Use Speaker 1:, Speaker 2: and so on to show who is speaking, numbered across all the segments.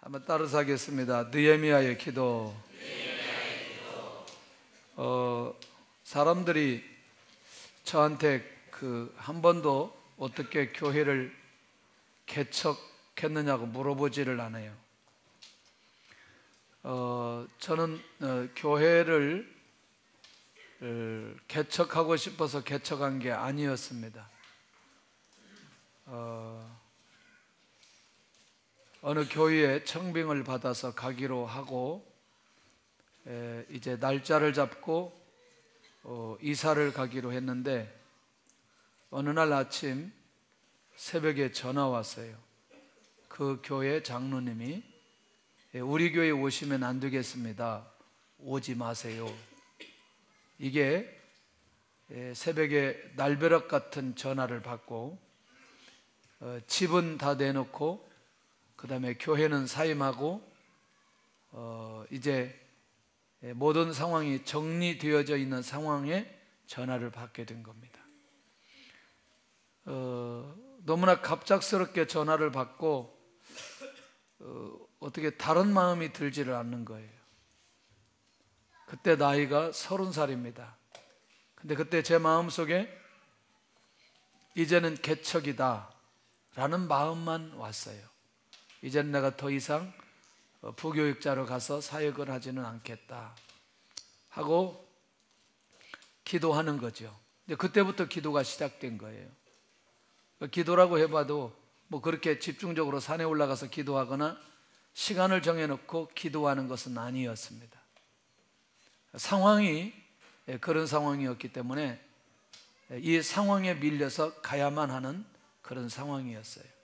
Speaker 1: 한번 따라서 하겠습니다. 느헤미야의 기도. 사람들이 저한테 한 번도 어떻게 교회를 개척했느냐고 물어보지를 않아요. 저는 교회를 개척하고 싶어서 개척한 게 아니었습니다. 어느 교회에 청빙을 받아서 가기로 하고 이제 날짜를 잡고 이사를 가기로 했는데 어느 날 아침 새벽에 전화 왔어요. 그 교회 장로님이 우리 교회에 오시면 안 되겠습니다. 오지 마세요. 이게 새벽에 날벼락 같은 전화를 받고 집은 다 내놓고 그 다음에 교회는 사임하고 이제 모든 상황이 정리되어져 있는 상황에 전화를 받게 된 겁니다. 너무나 갑작스럽게 전화를 받고 어떻게 다른 마음이 들지를 않는 거예요. 그때 나이가 30살입니다. 근데 그때 제 마음속에 이제는 개척이다 라는 마음만 왔어요. 이제는 내가 더 이상 부교육자로 가서 사역을 하지는 않겠다 하고 기도하는 거죠. 근데 그때부터 기도가 시작된 거예요. 기도라고 해봐도 뭐 그렇게 집중적으로 산에 올라가서 기도하거나 시간을 정해놓고 기도하는 것은 아니었습니다. 상황이 그런 상황이었기 때문에 이 상황에 밀려서 가야만 하는 그런 상황이었어요.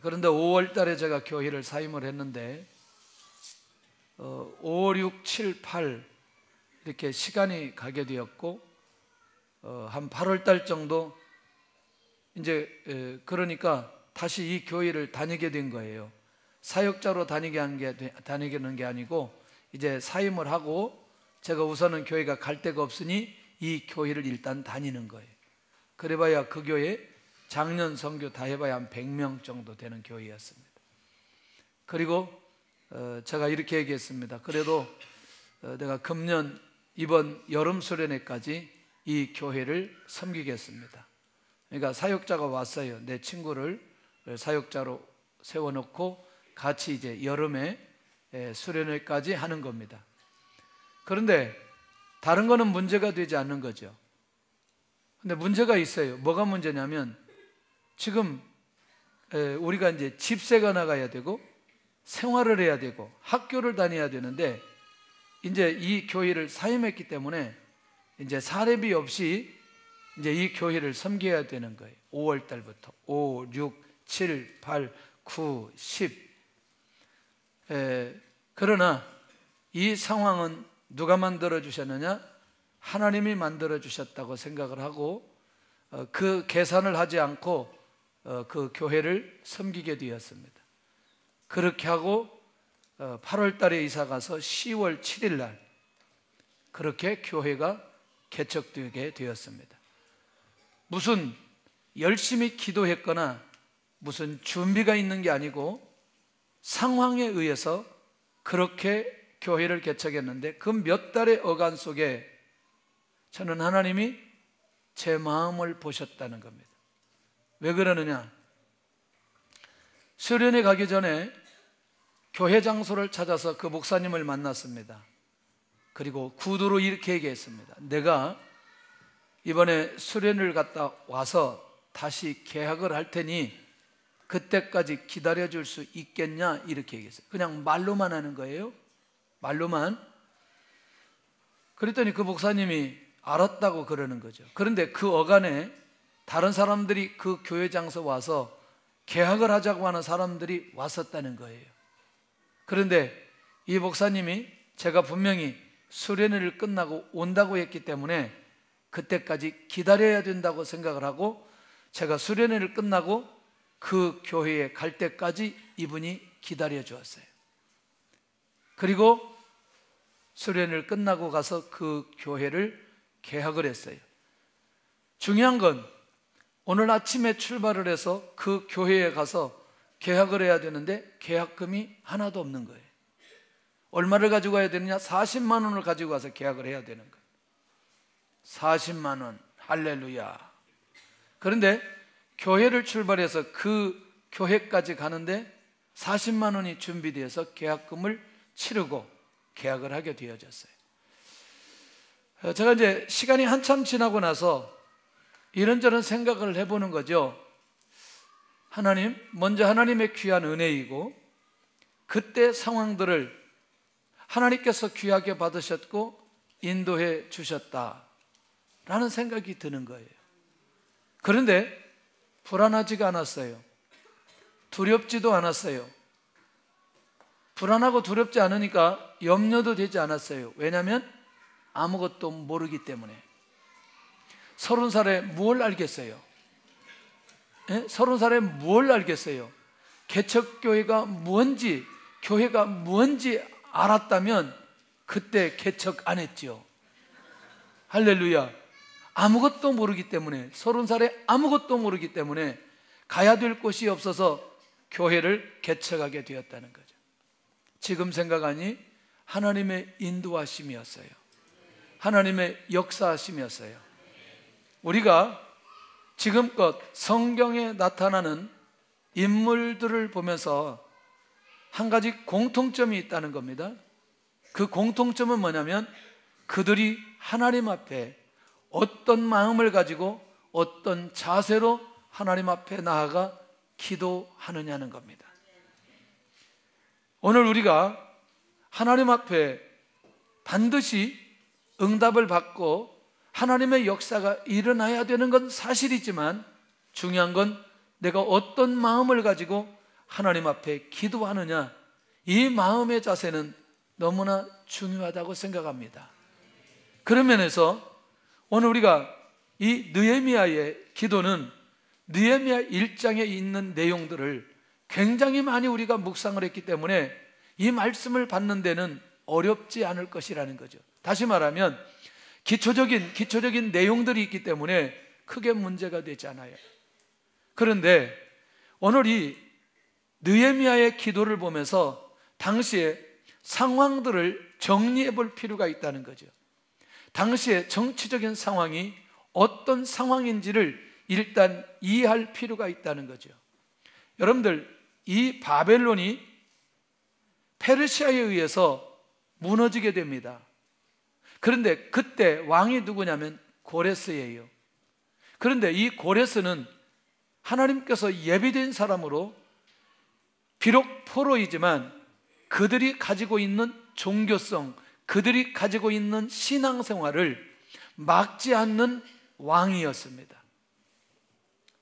Speaker 1: 그런데 5월 달에 제가 교회를 사임을 했는데 5, 6, 7, 8 이렇게 시간이 가게 되었고 한 8월 달 정도 이제 그러니까 다시 이 교회를 다니게 된 거예요. 사역자로 다니게는 게 아니고 이제 사임을 하고 제가 우선은 교회가 갈 데가 없으니 이 교회를 일단 다니는 거예요. 그래봐야 그 교회 작년 선교 다 해봐야 한 100명 정도 되는 교회였습니다. 그리고 제가 이렇게 얘기했습니다. 그래도 내가 금년 이번 여름 수련회까지 이 교회를 섬기겠습니다. 그러니까 사역자가 왔어요. 내 친구를 사역자로 세워놓고 같이 이제 여름에 수련회까지 하는 겁니다. 그런데 다른 거는 문제가 되지 않는 거죠. 근데 문제가 있어요. 뭐가 문제냐면 지금 우리가 이제 집세가 나가야 되고 생활을 해야 되고 학교를 다녀야 되는데 이제 이 교회를 사임했기 때문에 이제 사례비 없이 이제 이 교회를 섬겨야 되는 거예요. 5월 달부터 5, 6, 7, 8, 9, 10 그러나 이 상황은 누가 만들어 주셨느냐? 하나님이 만들어 주셨다고 생각을 하고 그 계산을 하지 않고 그 교회를 섬기게 되었습니다. 그렇게 하고 8월 달에 이사 가서 10월 7일 날 그렇게 교회가 개척되게 되었습니다. 무슨 열심히 기도했거나 무슨 준비가 있는 게 아니고 상황에 의해서 그렇게 교회를 개척했는데 그 몇 달의 어간 속에 저는 하나님이 제 마음을 보셨다는 겁니다. 왜 그러느냐? 수련회 가기 전에 교회 장소를 찾아서 그 목사님을 만났습니다. 그리고 구두로 이렇게 얘기했습니다. 내가 이번에 수련을 갔다 와서 다시 개학을 할 테니 그때까지 기다려줄 수 있겠냐 이렇게 얘기했어요. 그냥 말로만 하는 거예요. 말로만. 그랬더니 그 목사님이 알았다고 그러는 거죠. 그런데 그 어간에 다른 사람들이 그 교회 장소 와서 개학을 하자고 하는 사람들이 왔었다는 거예요. 그런데 이 목사님이 제가 분명히 수련회를 끝나고 온다고 했기 때문에 그때까지 기다려야 된다고 생각을 하고 제가 수련회를 끝나고 그 교회에 갈 때까지 이분이 기다려 주었어요. 그리고 수련회를 끝나고 가서 그 교회를 개학을 했어요. 중요한 건 오늘 아침에 출발을 해서 그 교회에 가서 계약을 해야 되는데 계약금이 하나도 없는 거예요. 얼마를 가지고 가야 되느냐? 40만 원을 가지고 가서 계약을 해야 되는 거예요. 40만 원. 할렐루야. 그런데 교회를 출발해서 그 교회까지 가는데 40만 원이 준비되어서 계약금을 치르고 계약을 하게 되어졌어요. 제가 이제 시간이 한참 지나고 나서 이런저런 생각을 해보는 거죠. 하나님, 먼저 하나님의 귀한 은혜이고 그때 상황들을 하나님께서 귀하게 받으셨고 인도해 주셨다라는 생각이 드는 거예요. 그런데 불안하지가 않았어요. 두렵지도 않았어요. 불안하고 두렵지 않으니까 염려도 되지 않았어요. 왜냐하면 아무것도 모르기 때문에. 30살에 뭘 알겠어요? 30살에 뭘 알겠어요? 개척교회가 뭔지, 교회가 뭔지 알았다면 그때 개척 안 했죠. 할렐루야. 아무것도 모르기 때문에, 30살에 아무것도 모르기 때문에 가야 될 곳이 없어서 교회를 개척하게 되었다는 거죠. 지금 생각하니 하나님의 인도하심이었어요. 하나님의 역사하심이었어요. 우리가 지금껏 성경에 나타나는 인물들을 보면서 한 가지 공통점이 있다는 겁니다. 그 공통점은 뭐냐면 그들이 하나님 앞에 어떤 마음을 가지고 어떤 자세로 하나님 앞에 나아가 기도하느냐는 겁니다. 오늘 우리가 하나님 앞에 반드시 응답을 받고 하나님의 역사가 일어나야 되는 건 사실이지만 중요한 건 내가 어떤 마음을 가지고 하나님 앞에 기도하느냐, 이 마음의 자세는 너무나 중요하다고 생각합니다. 그런 면에서 오늘 우리가 이 느헤미야의 기도는 느헤미야 1장에 있는 내용들을 굉장히 많이 우리가 묵상을 했기 때문에 이 말씀을 받는 데는 어렵지 않을 것이라는 거죠. 다시 말하면 기초적인 내용들이 있기 때문에 크게 문제가 되지 않아요. 그런데 오늘 이 느헤미야의 기도를 보면서 당시의 상황들을 정리해 볼 필요가 있다는 거죠. 당시의 정치적인 상황이 어떤 상황인지를 일단 이해할 필요가 있다는 거죠. 여러분들, 이 바벨론이 페르시아에 의해서 무너지게 됩니다. 그런데 그때 왕이 누구냐면 고레스예요. 그런데 이 고레스는 하나님께서 예비된 사람으로 비록 포로이지만 그들이 가지고 있는 종교성, 그들이 가지고 있는 신앙생활을 막지 않는 왕이었습니다.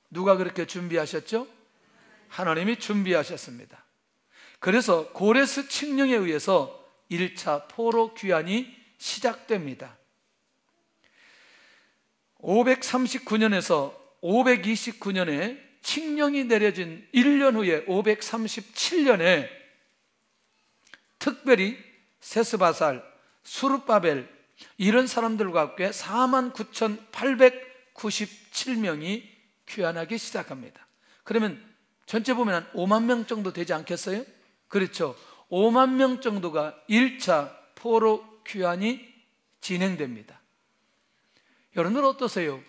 Speaker 1: 누가 그렇게 준비하셨죠? 하나님이 준비하셨습니다. 그래서 고레스 칙령에 의해서 1차 포로 귀환이 시작됩니다. 539년에서 529년에 칙령이 내려진 1년 후에 537년에 특별히 세스바살, 수르바벨 이런 사람들과 함께 49,897명이 귀환하기 시작합니다. 그러면 전체 보면 한 5만 명 정도 되지 않겠어요? 그렇죠. 5만 명 정도가 1차 포로 귀환이 진행됩니다. 여러분들 어떠세요?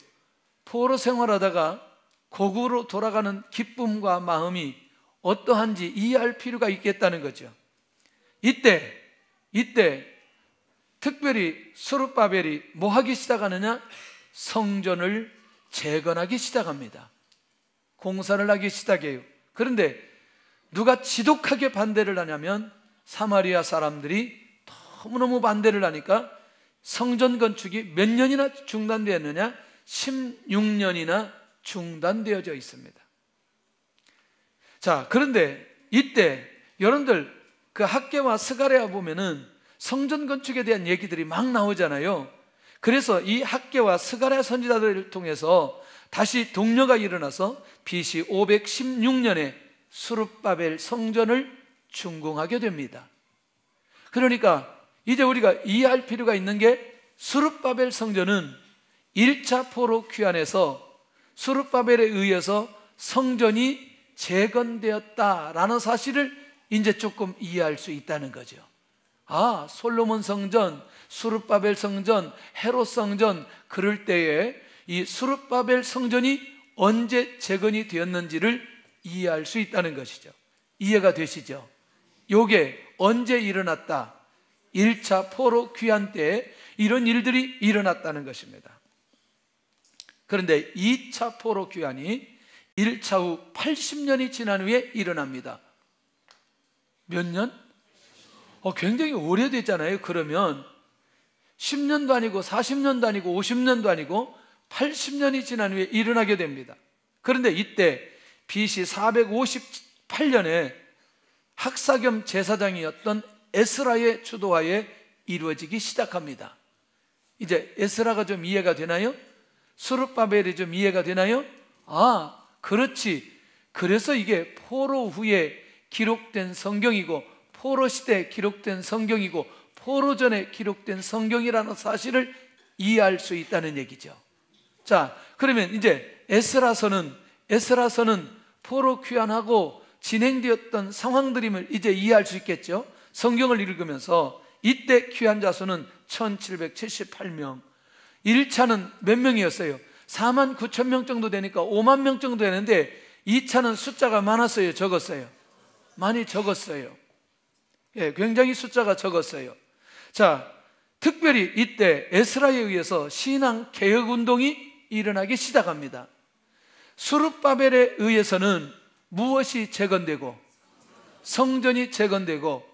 Speaker 1: 포로 생활하다가 고국으로 돌아가는 기쁨과 마음이 어떠한지 이해할 필요가 있겠다는 거죠. 이때 특별히 스룹바벨이 뭐 하기 시작하느냐? 성전을 재건하기 시작합니다. 공사를 하기 시작해요. 그런데 누가 지독하게 반대를 하냐면 사마리아 사람들이 너무너무 반대를 하니까 성전 건축이 몇 년이나 중단되었느냐? 16년이나 중단되어져 있습니다. 자, 그런데 이때 여러분들 그 학개와 스가랴 보면은 성전 건축에 대한 얘기들이 막 나오잖아요. 그래서 이 학개와 스가랴 선지자들을 통해서 다시 동료가 일어나서 BC 516년에 수룹바벨 성전을 준공하게 됩니다. 그러니까 이제 우리가 이해할 필요가 있는 게 수룹바벨 성전은 1차 포로 귀환에서 수룹바벨에 의해서 성전이 재건되었다라는 사실을 이제 조금 이해할 수 있다는 거죠. 아, 솔로몬 성전, 수룹바벨 성전, 헤롯 성전, 그럴 때에 이 수룹바벨 성전이 언제 재건이 되었는지를 이해할 수 있다는 것이죠. 이해가 되시죠? 요게 언제 일어났다? 1차 포로 귀환 때 이런 일들이 일어났다는 것입니다. 그런데 2차 포로 귀환이 1차 후 80년이 지난 후에 일어납니다. 몇 년? 굉장히 오래됐잖아요. 그러면 10년도 아니고 40년도 아니고 50년도 아니고 80년이 지난 후에 일어나게 됩니다. 그런데 이때 BC 458년에 학사 겸 제사장이었던 에스라의 주도하에 이루어지기 시작합니다. 이제 에스라가 좀 이해가 되나요? 수룹바벨이 좀 이해가 되나요? 아, 그렇지. 그래서 이게 포로 후에 기록된 성경이고 포로 시대에 기록된 성경이고 포로 전에 기록된 성경이라는 사실을 이해할 수 있다는 얘기죠. 자, 그러면 이제 에스라서는 포로 귀환하고 진행되었던 상황들임을 이제 이해할 수 있겠죠. 성경을 읽으면서 이때 귀환자 수는 1778명. 1차는 몇 명이었어요? 4만 9천 명 정도 되니까 5만 명 정도 되는데 2차는 숫자가 많았어요? 적었어요? 많이 적었어요. 예, 굉장히 숫자가 적었어요. 자, 특별히 이때 에스라에 의해서 신앙 개혁 운동이 일어나기 시작합니다. 수룹바벨에 의해서는 무엇이 재건되고 성전이 재건되고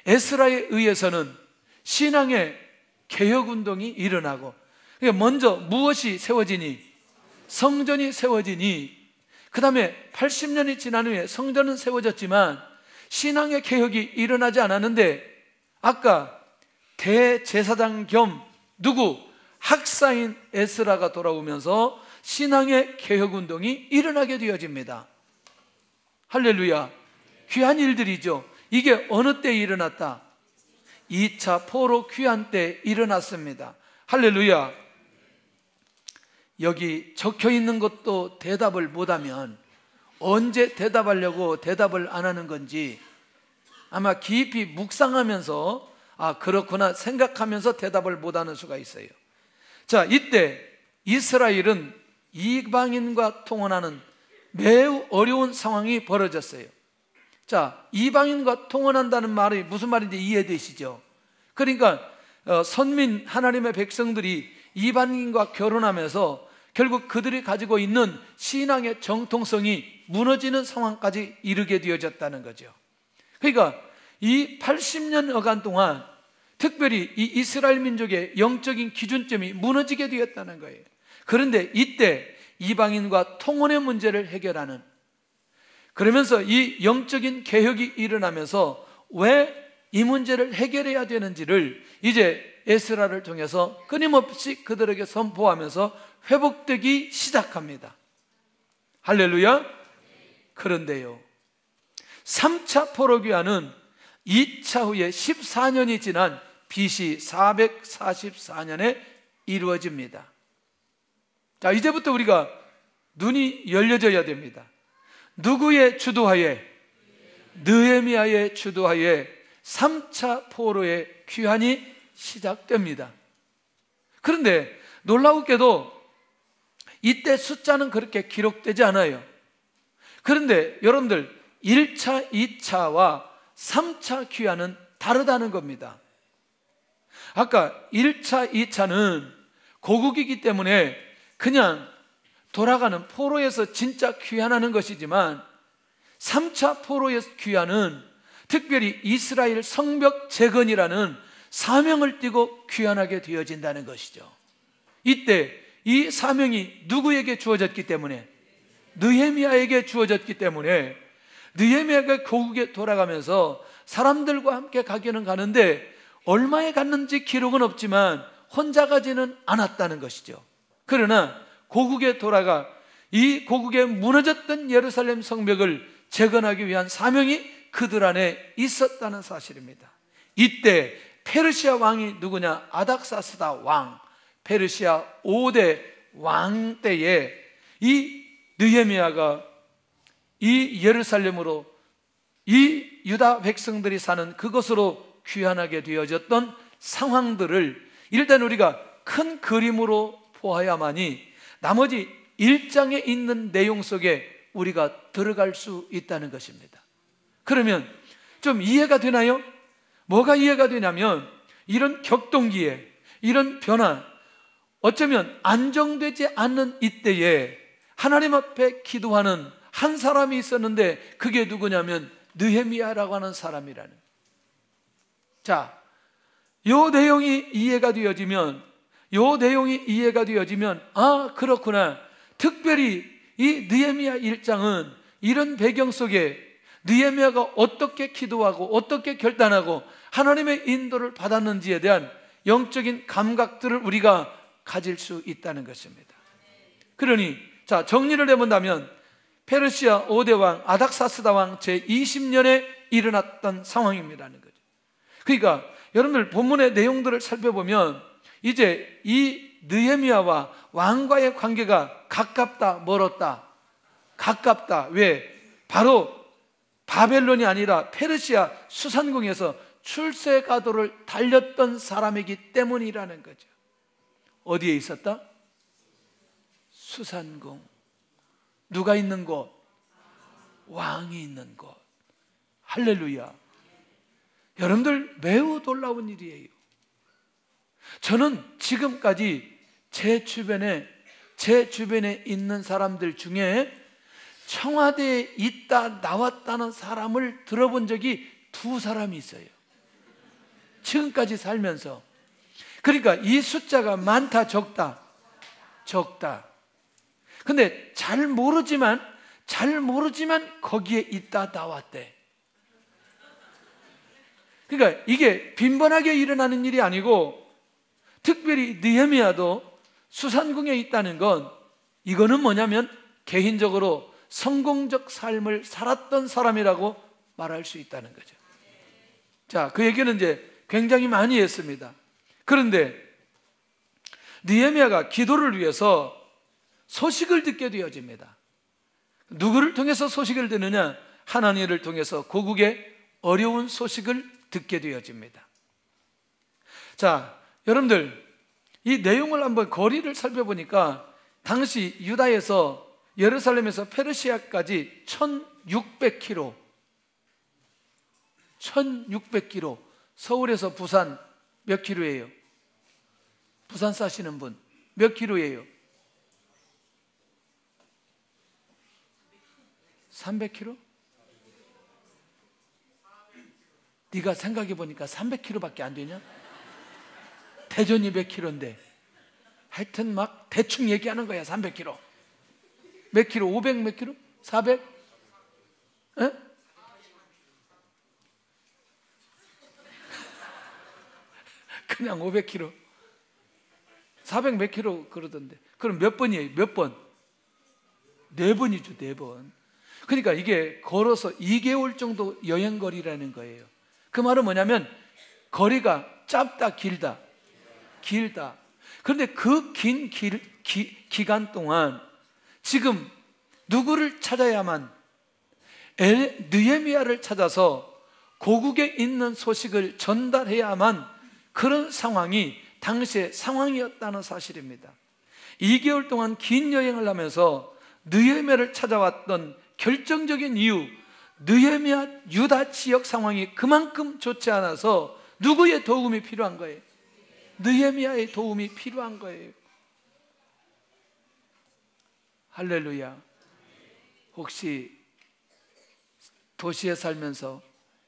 Speaker 1: 에스라에 의해서는 신앙의 개혁 운동이 일어나고, 그러니까 먼저 무엇이 세워지니? 성전이 세워지니, 그 다음에 80년이 지난 후에 성전은 세워졌지만 신앙의 개혁이 일어나지 않았는데 아까 대제사장 겸 누구? 학사인 에스라가 돌아오면서 신앙의 개혁 운동이 일어나게 되어집니다. 할렐루야. 귀한 일들이죠. 이게 어느 때 일어났다? 2차 포로 귀환 때 일어났습니다. 할렐루야. 여기 적혀 있는 것도 대답을 못하면 언제 대답하려고 대답을 안 하는 건지 아마 깊이 묵상하면서 그렇구나 생각하면서 대답을 못하는 수가 있어요. 자, 이때 이스라엘은 이방인과 통혼하는 매우 어려운 상황이 벌어졌어요. 자, 이방인과 통혼한다는 말이 무슨 말인지 이해되시죠? 그러니까 선민 하나님의 백성들이 이방인과 결혼하면서 결국 그들이 가지고 있는 신앙의 정통성이 무너지는 상황까지 이르게 되어졌다는 거죠. 그러니까 이 80년여간 동안 특별히 이 이스라엘 민족의 영적인 기준점이 무너지게 되었다는 거예요. 그런데 이때 이방인과 통혼의 문제를 해결하는, 그러면서 이 영적인 개혁이 일어나면서 왜 이 문제를 해결해야 되는지를 이제 에스라를 통해서 끊임없이 그들에게 선포하면서 회복되기 시작합니다. 할렐루야. 그런데요, 3차 포로 귀환은 2차 후에 14년이 지난 BC 444년에 이루어집니다. 자, 이제부터 우리가 눈이 열려져야 됩니다. 누구의 주도하에? 느헤미야의 주도하에 3차 포로의 귀환이 시작됩니다. 그런데 놀라우게도 이때 숫자는 그렇게 기록되지 않아요. 그런데 여러분들 1차, 2차와 3차 귀환은 다르다는 겁니다. 아까 1차, 2차는 고국이기 때문에 그냥 돌아가는 포로에서 진짜 귀환하는 것이지만 3차 포로의 귀환은 특별히 이스라엘 성벽 재건이라는 사명을 띠고 귀환하게 되어진다는 것이죠. 이때 이 사명이 누구에게 주어졌기 때문에? 느헤미야에게 주어졌기 때문에 느헤미야가 고국에 돌아가면서 사람들과 함께 가기는 가는데 얼마에 갔는지 기록은 없지만 혼자 가지는 않았다는 것이죠. 그러나 고국에 돌아가 이 고국에 무너졌던 예루살렘 성벽을 재건하기 위한 사명이 그들 안에 있었다는 사실입니다. 이때 페르시아 왕이 누구냐? 아닥사스다 왕, 페르시아 5대 왕 때에 이 느헤미야가 이 예루살렘으로 이 유다 백성들이 사는 그곳으로 귀환하게 되어졌던 상황들을 일단 우리가 큰 그림으로 보아야만이 나머지 1장에 있는 내용 속에 우리가 들어갈 수 있다는 것입니다. 그러면 좀 이해가 되나요? 뭐가 이해가 되냐면 이런 격동기에 이런 변화, 어쩌면 안정되지 않는 이때에 하나님 앞에 기도하는 한 사람이 있었는데 그게 누구냐면 느헤미야라고 하는 사람이라는. 자, 요 내용이 이해가 되어지면 아, 그렇구나. 특별히 이 느헤미야 1장은 이런 배경 속에 느헤미야가 어떻게 기도하고 어떻게 결단하고 하나님의 인도를 받았는지에 대한 영적인 감각들을 우리가 가질 수 있다는 것입니다. 그러니 자, 정리를 해본다면 페르시아 5대 왕 아닥사스다 왕 제20년에 일어났던 상황입니다는 거죠. 그러니까 여러분들 본문의 내용들을 살펴보면 이제 이 느헤미야와 왕과의 관계가 가깝다, 멀었다? 가깝다. 왜? 바로 바벨론이 아니라 페르시아 수산궁에서 출세가도를 달렸던 사람이기 때문이라는 거죠. 어디에 있었다? 수산궁. 누가 있는 곳? 왕이 있는 곳. 할렐루야. 여러분들 매우 놀라운 일이에요. 저는 지금까지 제 주변에 있는 사람들 중에 청와대에 있다 나왔다는 사람을 들어본 적이 2사람이 있어요. 지금까지 살면서. 그러니까 이 숫자가 많다 적다? 적다. 근데 잘 모르지만 거기에 있다 나왔대. 그러니까 이게 빈번하게 일어나는 일이 아니고 특별히 느헤미야도 수산궁에 있다는 건 이거는 뭐냐면 개인적으로 성공적 삶을 살았던 사람이라고 말할 수 있다는 거죠. 자, 그 얘기는 이제 굉장히 많이 했습니다. 그런데 느헤미야가 기도를 위해서 소식을 듣게 되어집니다. 누구를 통해서 소식을 듣느냐? 하나님을 통해서 고국의 어려운 소식을 듣게 되어집니다. 자, 여러분들 이 내용을 한번 거리를 살펴보니까 당시 유다에서 예루살렘에서 페르시아까지 1600km 1600km. 서울에서 부산 몇 킬로예요? 부산 사시는 분 몇 킬로예요? 300km? 네가 생각해 보니까 300km밖에 안 되냐? 대전이 100km인데 하여튼 막 대충 얘기하는 거야. 300km 몇 킬로? 500 몇 킬로? 400? 에? 그냥 500km 400 몇 킬로 그러던데. 그럼 몇 번이에요? 몇 번? 4번이죠. 4번. 그러니까 이게 걸어서 2개월 정도 여행거리라는 거예요. 그 말은 뭐냐면 거리가 짧다 길다? 길다. 그런데 그 긴 기간 동안 지금 누구를 찾아야만? 느헤미야를 찾아서 고국에 있는 소식을 전달해야만 그런 상황이 당시의 상황이었다는 사실입니다. 2개월 동안 긴 여행을 하면서 느헤미야를 찾아왔던 결정적인 이유, 느헤미야 유다 지역 상황이 그만큼 좋지 않아서 누구의 도움이 필요한 거예요? 느헤미야의 도움이 필요한 거예요. 할렐루야. 혹시 도시에 살면서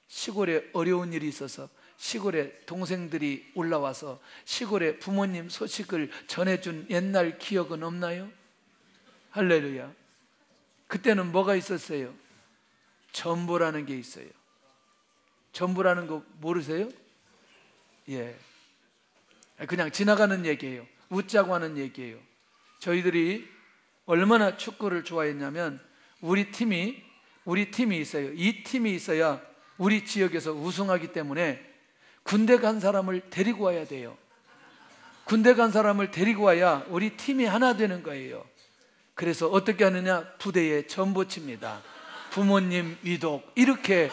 Speaker 1: 시골에 어려운 일이 있어서 시골에 동생들이 올라와서 시골에 부모님 소식을 전해준 옛날 기억은 없나요? 할렐루야. 그때는 뭐가 있었어요? 전보라는 게 있어요. 전보라는 거 모르세요? 예, 그냥 지나가는 얘기예요. 웃자고 하는 얘기예요. 저희들이 얼마나 축구를 좋아했냐면 우리 팀이 있어요. 이 팀이 있어야 우리 지역에서 우승하기 때문에 군대 간 사람을 데리고 와야 돼요. 군대 간 사람을 데리고 와야 우리 팀이 하나 되는 거예요. 그래서 어떻게 하느냐? 부대에 전보 칩니다. 부모님 위독 이렇게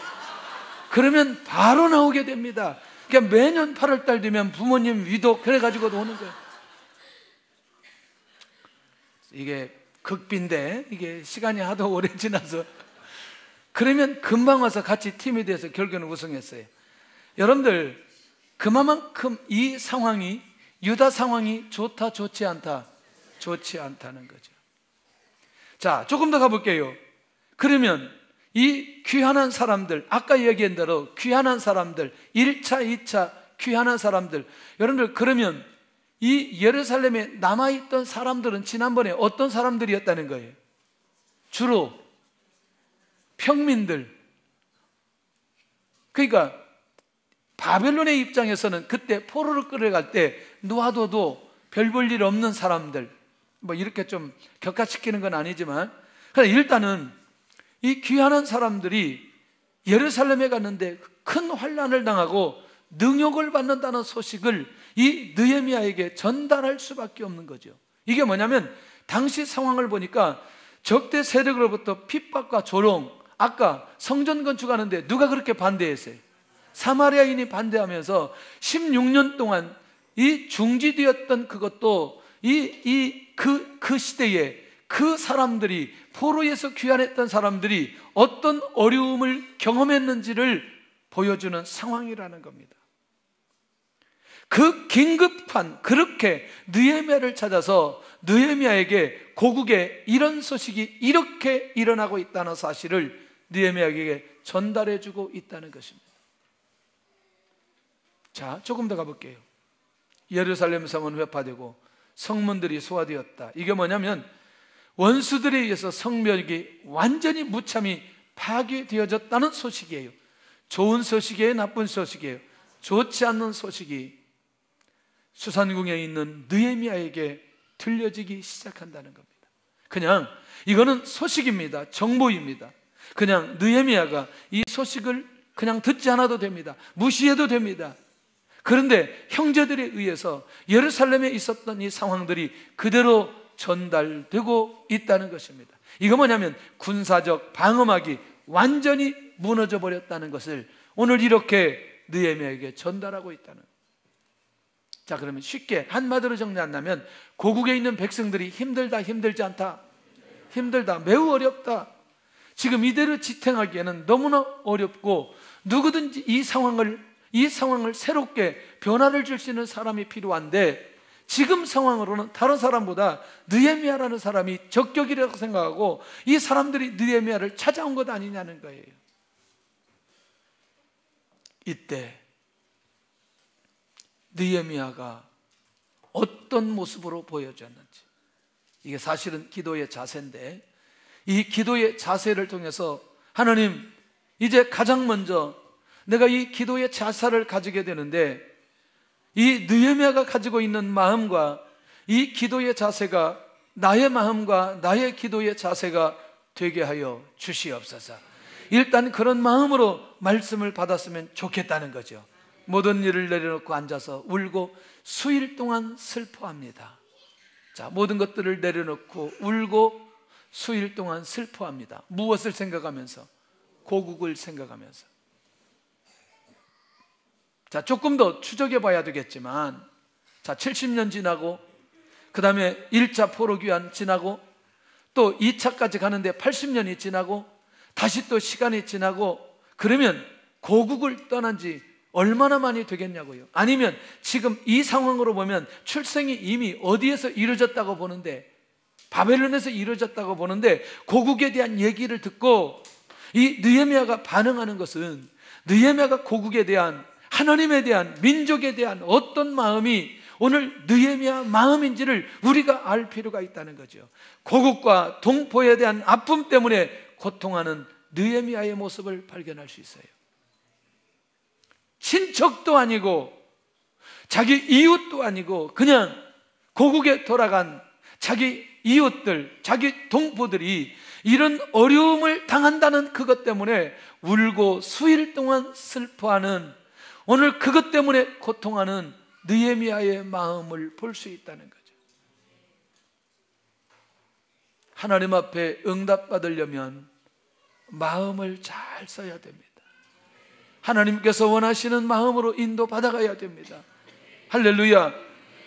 Speaker 1: 그러면 바로 나오게 됩니다. 그러니까 매년 8월 달 되면 부모님 위독 그래가지고 오는 거예요. 이게 극비인데 이게 시간이 하도 오래 지나서 그러면 금방 와서 같이 팀이 돼서 결국에는 우승했어요. 여러분들 그만큼 이 상황이 유다 상황이 좋다 좋지 않다? 좋지 않다는 거죠. 자, 조금 더 가볼게요. 그러면 이 귀환한 사람들, 아까 얘기한 대로 귀환한 사람들, 1차, 2차 귀환한 사람들, 여러분들 그러면 이 예루살렘에 남아있던 사람들은 지난번에 어떤 사람들이었다는 거예요? 주로 평민들. 그러니까 바벨론의 입장에서는 그때 포로를 끌어갈 때 놓아둬도 별 볼 일 없는 사람들, 뭐 이렇게 좀 격화시키는 건 아니지만 일단은 이 귀환한 사람들이 예루살렘에 갔는데 큰 환난을 당하고 능욕을 받는다는 소식을 이 느헤미야에게 전달할 수밖에 없는 거죠. 이게 뭐냐면 당시 상황을 보니까 적대 세력으로부터 핍박과 조롱, 아까 성전 건축하는데 누가 그렇게 반대했어요? 사마리아인이 반대하면서 16년 동안 이 중지되었던 그것도 그 시대에 그 사람들이 포로에서 귀환했던 사람들이 어떤 어려움을 경험했는지를 보여주는 상황이라는 겁니다. 그 긴급한 그렇게 느헤미야를 찾아서 느헤미야에게 고국에 이런 소식이 이렇게 일어나고 있다는 사실을 느헤미야에게 전달해주고 있다는 것입니다. 자, 조금 더 가볼게요. 예루살렘 성은 회파되고 성문들이 소화되었다. 이게 뭐냐면 원수들에 의해서 성벽이 완전히 무참히 파괴되어졌다는 소식이에요. 좋은 소식이에요? 나쁜 소식이에요? 좋지 않는 소식이 수산궁에 있는 느헤미야에게 들려지기 시작한다는 겁니다. 그냥 이거는 소식입니다. 정보입니다. 그냥 느헤미야가 이 소식을 그냥 듣지 않아도 됩니다. 무시해도 됩니다. 그런데 형제들에 의해서 예루살렘에 있었던 이 상황들이 그대로 전달되고 있다는 것입니다. 이거 뭐냐면 군사적 방어막이 완전히 무너져 버렸다는 것을 오늘 이렇게 느헤미야에게 전달하고 있다는 거예요. 자, 그러면 쉽게 한마디로 정리한다면 고국에 있는 백성들이 힘들다, 힘들지 않다? 힘들다, 매우 어렵다. 지금 이대로 지탱하기에는 너무나 어렵고 누구든지 이 상황을 새롭게 변화를 줄 수 있는 사람이 필요한데 지금 상황으로는 다른 사람보다 느헤미야라는 사람이 적격이라고 생각하고 이 사람들이 느헤미야를 찾아온 것 아니냐는 거예요. 이때 느헤미야가 어떤 모습으로 보여졌는지, 이게 사실은 기도의 자세인데 이 기도의 자세를 통해서 하나님, 이제 가장 먼저 내가 이 기도의 자세를 가지게 되는데 이 느헤미야가 가지고 있는 마음과 이 기도의 자세가 나의 마음과 나의 기도의 자세가 되게 하여 주시옵소서. 일단 그런 마음으로 말씀을 받았으면 좋겠다는 거죠. 모든 일을 내려놓고 앉아서 울고 수일 동안 슬퍼합니다. 자, 모든 것들을 내려놓고 울고 수일 동안 슬퍼합니다. 무엇을 생각하면서? 고국을 생각하면서. 자, 조금 더 추적해 봐야 되겠지만, 자, 70년 지나고 그 다음에 1차 포로 귀환 지나고 또 2차까지 가는데 80년이 지나고 다시 또 시간이 지나고 그러면 고국을 떠난 지 얼마나 많이 되겠냐고요. 아니면 지금 이 상황으로 보면 출생이 이미 어디에서 이루어졌다고 보는데, 바벨론에서 이루어졌다고 보는데 고국에 대한 얘기를 듣고 이 느헤미야가 반응하는 것은 느헤미야가 고국에 대한, 하나님에 대한, 민족에 대한 어떤 마음이 오늘 느헤미야 마음인지를 우리가 알 필요가 있다는 거죠. 고국과 동포에 대한 아픔 때문에 고통하는 느헤미야의 모습을 발견할 수 있어요. 친척도 아니고 자기 이웃도 아니고 그냥 고국에 돌아간 자기 이웃들, 자기 동포들이 이런 어려움을 당한다는 그것 때문에 울고 수일 동안 슬퍼하는, 오늘 그것 때문에 고통하는 느헤미야의 마음을 볼 수 있다는 거죠. 하나님 앞에 응답받으려면 마음을 잘 써야 됩니다. 하나님께서 원하시는 마음으로 인도받아가야 됩니다. 할렐루야.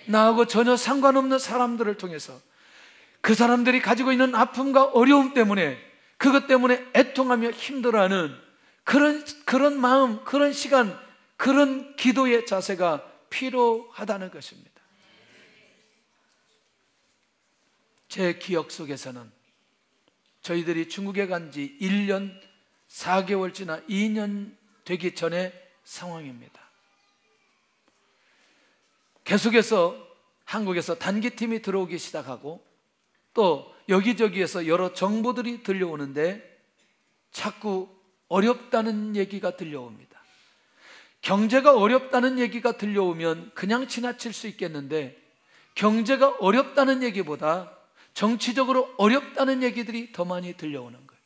Speaker 1: 나하고 전혀 상관없는 사람들을 통해서 그 사람들이 가지고 있는 아픔과 어려움 때문에, 그것 때문에 애통하며 힘들어하는 그런 마음, 그런 시간, 그런 기도의 자세가 필요하다는 것입니다. 제 기억 속에서는 저희들이 중국에 간 지 1년 4개월 지나 2년 되기 전의 상황입니다. 계속해서 한국에서 단기팀이 들어오기 시작하고 또 여기저기에서 여러 정보들이 들려오는데 자꾸 어렵다는 얘기가 들려옵니다. 경제가 어렵다는 얘기가 들려오면 그냥 지나칠 수 있겠는데, 경제가 어렵다는 얘기보다 정치적으로 어렵다는 얘기들이 더 많이 들려오는 거예요.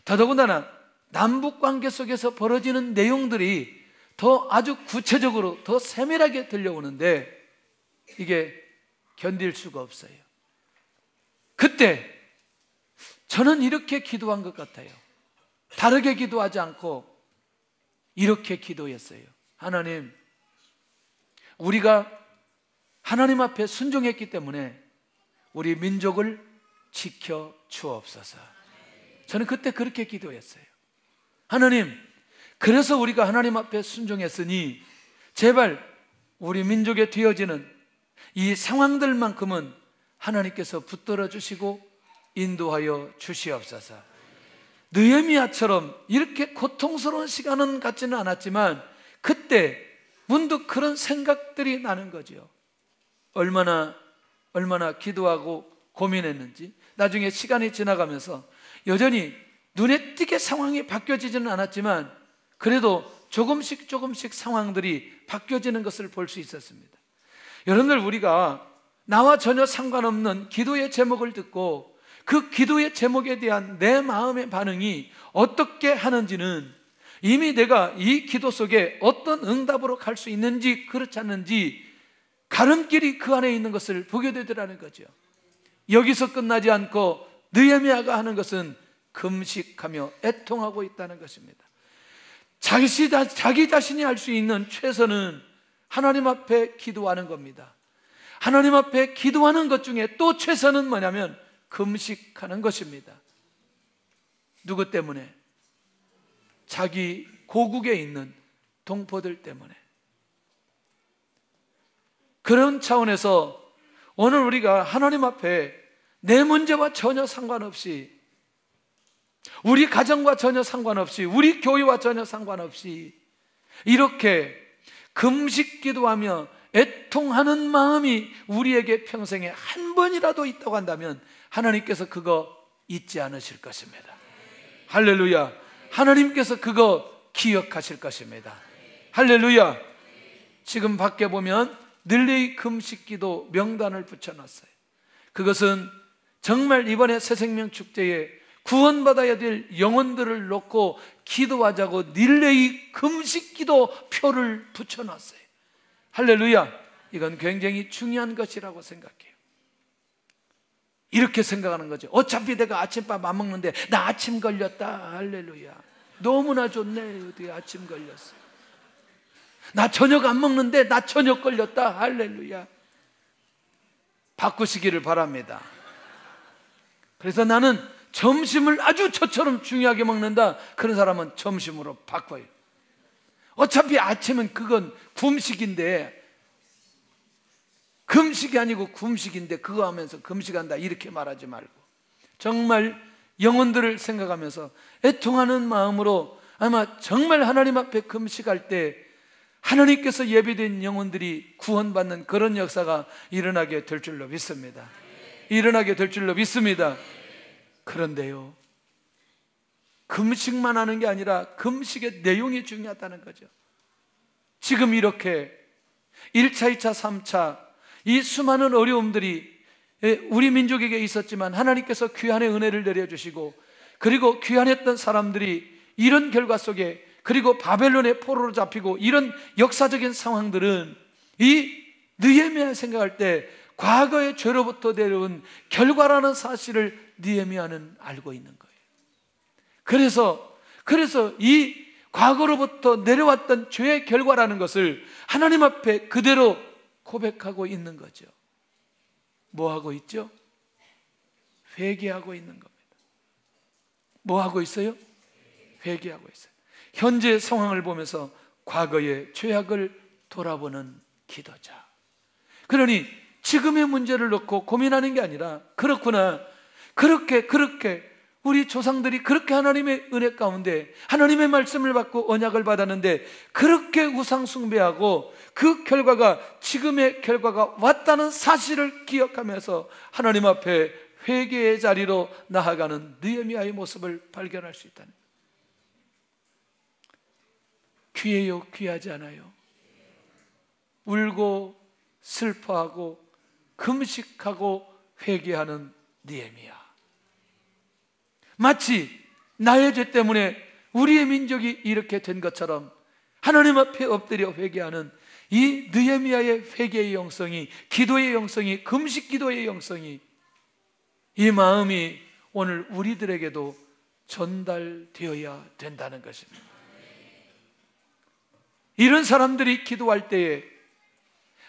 Speaker 1: 더더군다나 남북 관계 속에서 벌어지는 내용들이 더 아주 구체적으로 더 세밀하게 들려오는데 이게 견딜 수가 없어요. 그때 저는 이렇게 기도한 것 같아요. 다르게 기도하지 않고 이렇게 기도했어요. 하나님, 우리가 하나님 앞에 순종했기 때문에 우리 민족을 지켜 주옵소서. 저는 그때 그렇게 기도했어요. 하나님, 그래서 우리가 하나님 앞에 순종했으니 제발 우리 민족에 되어지는 이 상황들만큼은 하나님께서 붙들어 주시고 인도하여 주시옵소서. 느헤미야처럼 이렇게 고통스러운 시간은 같지는 않았지만 그때 문득 그런 생각들이 나는 거죠. 얼마나 기도하고 고민했는지. 나중에 시간이 지나가면서 여전히 눈에 띄게 상황이 바뀌어지지는 않았지만 그래도 조금씩 상황들이 바뀌어지는 것을 볼 수 있었습니다. 여러분들, 우리가 나와 전혀 상관없는 기도의 제목을 듣고 그 기도의 제목에 대한 내 마음의 반응이 어떻게 하는지는 이미 내가 이 기도 속에 어떤 응답으로 갈 수 있는지 그렇지 않는지 가름길이 그 안에 있는 것을 보게 되더라는 거죠. 여기서 끝나지 않고 느헤미야가 하는 것은 금식하며 애통하고 있다는 것입니다. 자기 자신이 할 수 있는 최선은 하나님 앞에 기도하는 겁니다. 하나님 앞에 기도하는 것 중에 또 최선은 뭐냐면 금식하는 것입니다. 누구 때문에? 자기 고국에 있는 동포들 때문에. 그런 차원에서 오늘 우리가 하나님 앞에 내 문제와 전혀 상관없이, 우리 가정과 전혀 상관없이, 우리 교회와 전혀 상관없이 이렇게 금식 기도하며 애통하는 마음이 우리에게 평생에 한 번이라도 있다고 한다면 하나님께서 그거 잊지 않으실 것입니다. 할렐루야. 하나님께서 그거 기억하실 것입니다. 할렐루야. 지금 밖에 보면 늘레이 금식기도 명단을 붙여놨어요. 그것은 정말 이번에 새생명 축제에 구원받아야 될 영혼들을 놓고 기도하자고 늘레이 금식기도 표를 붙여놨어요. 할렐루야. 이건 굉장히 중요한 것이라고 생각해요. 이렇게 생각하는 거죠. 어차피 내가 아침밥 안 먹는데 나 아침 걸렸다. 할렐루야. 너무나 좋네. 어떻게 아침 걸렸어. 나 저녁 안 먹는데 나 저녁 걸렸다. 할렐루야. 바꾸시기를 바랍니다. 그래서 나는 점심을 아주 저처럼 중요하게 먹는다. 그런 사람은 점심으로 바꿔요. 어차피 아침은 그건 금식인데, 금식이 아니고 금식인데 그거 하면서 금식한다 이렇게 말하지 말고 정말 영혼들을 생각하면서 애통하는 마음으로 아마 정말 하나님 앞에 금식할 때 하나님께서 예비된 영혼들이 구원받는 그런 역사가 일어나게 될 줄로 믿습니다. 일어나게 될 줄로 믿습니다. 그런데요, 금식만 하는 게 아니라 금식의 내용이 중요하다는 거죠. 지금 이렇게 1차, 2차, 3차 이 수많은 어려움들이 우리 민족에게 있었지만 하나님께서 귀한의 은혜를 내려주시고, 그리고 귀한했던 사람들이 이런 결과 속에, 그리고 바벨론의 포로로 잡히고 이런 역사적인 상황들은 이 느헤미야 생각할 때 과거의 죄로부터 내려온 결과라는 사실을 느헤미야는 알고 있는 거예요. 그래서 이 과거로부터 내려왔던 죄의 결과라는 것을 하나님 앞에 그대로 고백하고 있는 거죠. 뭐 하고 있죠? 회개하고 있는 겁니다. 뭐 하고 있어요? 회개하고 있어요. 현재 상황을 보면서 과거의 죄악을 돌아보는 기도자. 그러니 지금의 문제를 놓고 고민하는 게 아니라, 그렇구나, 그렇게 우리 조상들이 그렇게 하나님의 은혜 가운데 하나님의 말씀을 받고 언약을 받았는데 그렇게 우상 숭배하고 그 결과가 지금의 결과가 왔다는 사실을 기억하면서 하나님 앞에 회개의 자리로 나아가는 느헤미야의 모습을 발견할 수 있다는 거예요. 귀해요? 귀하지 않아요? 울고 슬퍼하고 금식하고 회개하는 느헤미야. 마치 나의 죄 때문에 우리의 민족이 이렇게 된 것처럼 하나님 앞에 엎드려 회개하는 이 느헤미야의 회개의 영성이, 기도의 영성이, 금식 기도의 영성이, 이 마음이 오늘 우리들에게도 전달되어야 된다는 것입니다. 이런 사람들이 기도할 때에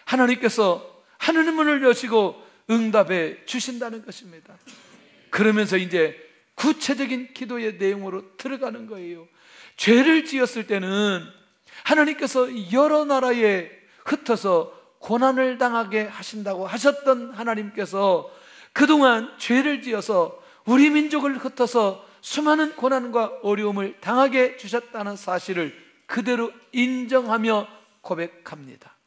Speaker 1: 하나님께서 하늘의 문을 여시고 응답해 주신다는 것입니다. 그러면서 이제 구체적인 기도의 내용으로 들어가는 거예요. 죄를 지었을 때는 하나님께서 여러 나라에 흩어서 고난을 당하게 하신다고 하셨던 하나님께서 그동안 죄를 지어서 우리 민족을 흩어서 수많은 고난과 어려움을 당하게 주셨다는 사실을 그대로 인정하며 고백합니다.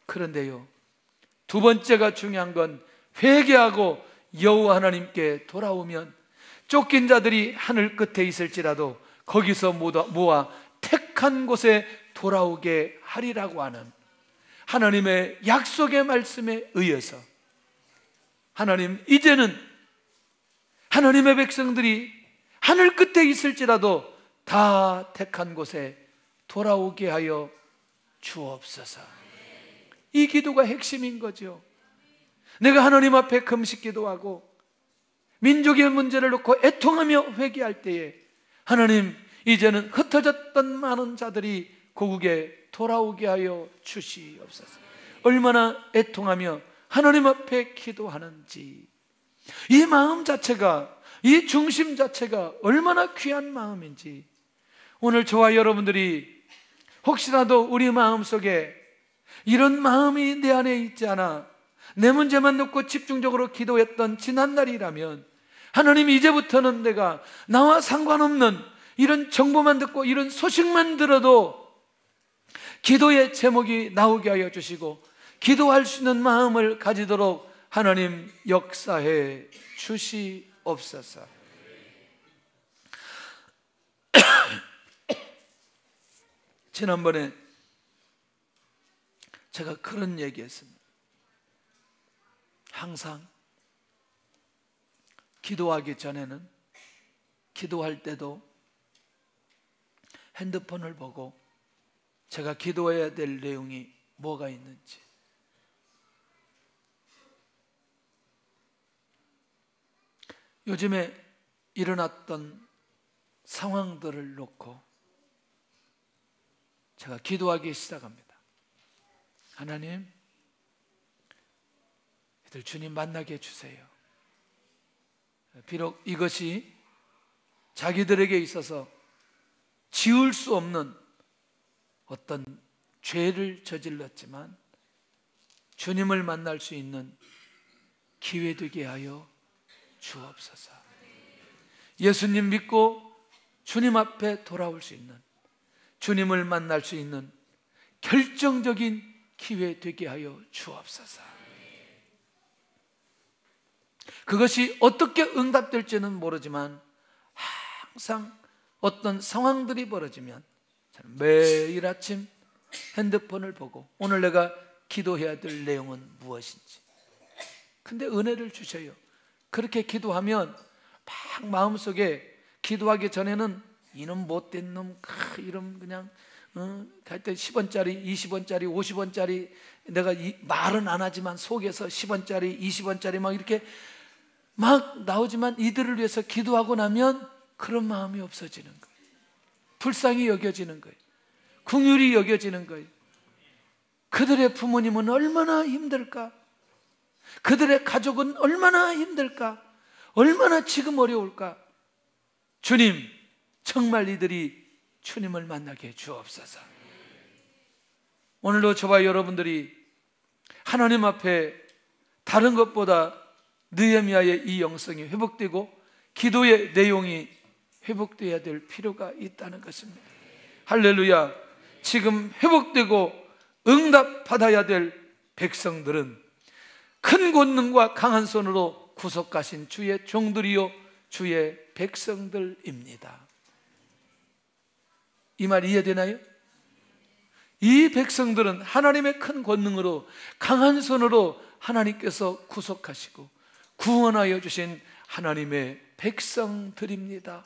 Speaker 1: 그런데요, 두 번째가 중요한 건 회개하고 여호와 하나님께 돌아오면 쫓긴 자들이 하늘 끝에 있을지라도 거기서 모아 택한 곳에 돌아오게 하리라고 하는 하나님의 약속의 말씀에 의해서 하나님, 이제는 하나님의 백성들이 하늘 끝에 있을지라도 다 택한 곳에 돌아오게 하여 주옵소서. 이 기도가 핵심인 거죠. 내가 하나님 앞에 금식 기도하고 민족의 문제를 놓고 애통하며 회개할 때에 하나님, 이제는 흩어졌던 많은 자들이 고국에 돌아오게 하여 주시옵소서. 얼마나 애통하며 하나님 앞에 기도하는지, 이 마음 자체가, 이 중심 자체가 얼마나 귀한 마음인지, 오늘 저와 여러분들이 혹시라도 우리 마음속에 이런 마음이 내 안에 있지 않아 내 문제만 놓고 집중적으로 기도했던 지난날이라면, 하나님, 이제부터는 내가 나와 상관없는 이런 정보만 듣고 이런 소식만 들어도 기도의 제목이 나오게 하여 주시고 기도할 수 있는 마음을 가지도록 하나님 역사해 주시옵소서. 지난번에 제가 그런 얘기했습니다. 항상 기도하기 전에는, 기도할 때도 핸드폰을 보고 제가 기도해야 될 내용이 뭐가 있는지, 요즘에 일어났던 상황들을 놓고 제가 기도하기 시작합니다. 하나님, 이들 주님 만나게 해주세요. 비록 이것이 자기들에게 있어서 지울 수 없는 어떤 죄를 저질렀지만 주님을 만날 수 있는 기회 되게 하여 주옵소서. 예수님 믿고 주님 앞에 돌아올 수 있는, 주님을 만날 수 있는 결정적인 기회 되게 하여 주옵소서. 그것이 어떻게 응답될지는 모르지만 항상 어떤 상황들이 벌어지면 저는 매일 아침 핸드폰을 보고 오늘 내가 기도해야 될 내용은 무엇인지, 근데 은혜를 주셔요. 그렇게 기도하면 막 마음속에, 기도하기 전에는 이놈 못된 놈, 이런 그냥 갈 때 10원짜리, 20원짜리, 50원짜리, 내가 말은 안 하지만 속에서 10원짜리, 20원짜리 막 이렇게 막 나오지만 이들을 위해서 기도하고 나면 그런 마음이 없어지는 거예요. 불쌍히 여겨지는 거예요. 긍휼히 여겨지는 거예요. 그들의 부모님은 얼마나 힘들까? 그들의 가족은 얼마나 힘들까? 얼마나 지금 어려울까? 주님, 정말 이들이 주님을 만나게 해 주옵소서. 오늘도 저와 여러분들이 하나님 앞에 다른 것보다 느헤미야의 이 영성이 회복되고 기도의 내용이 회복되어야 될 필요가 있다는 것입니다. 할렐루야. 지금 회복되고 응답받아야 될 백성들은 큰 권능과 강한 손으로 구속하신 주의 종들이요 주의 백성들입니다. 이 말 이해되나요? 이 백성들은 하나님의 큰 권능으로 강한 손으로 하나님께서 구속하시고 구원하여 주신 하나님의 백성들입니다.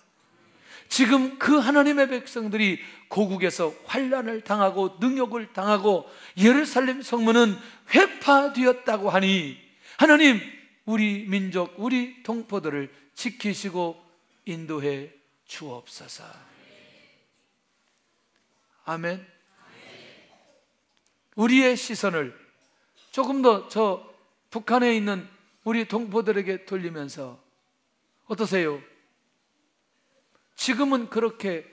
Speaker 1: 지금 그 하나님의 백성들이 고국에서 환난을 당하고 능욕을 당하고 예루살렘 성문은 회파되었다고 하니 하나님, 우리 민족, 우리 동포들을 지키시고 인도해 주옵소서. 아멘. 우리의 시선을 조금 더 저 북한에 있는 우리 동포들에게 돌리면서 어떠세요? 지금은 그렇게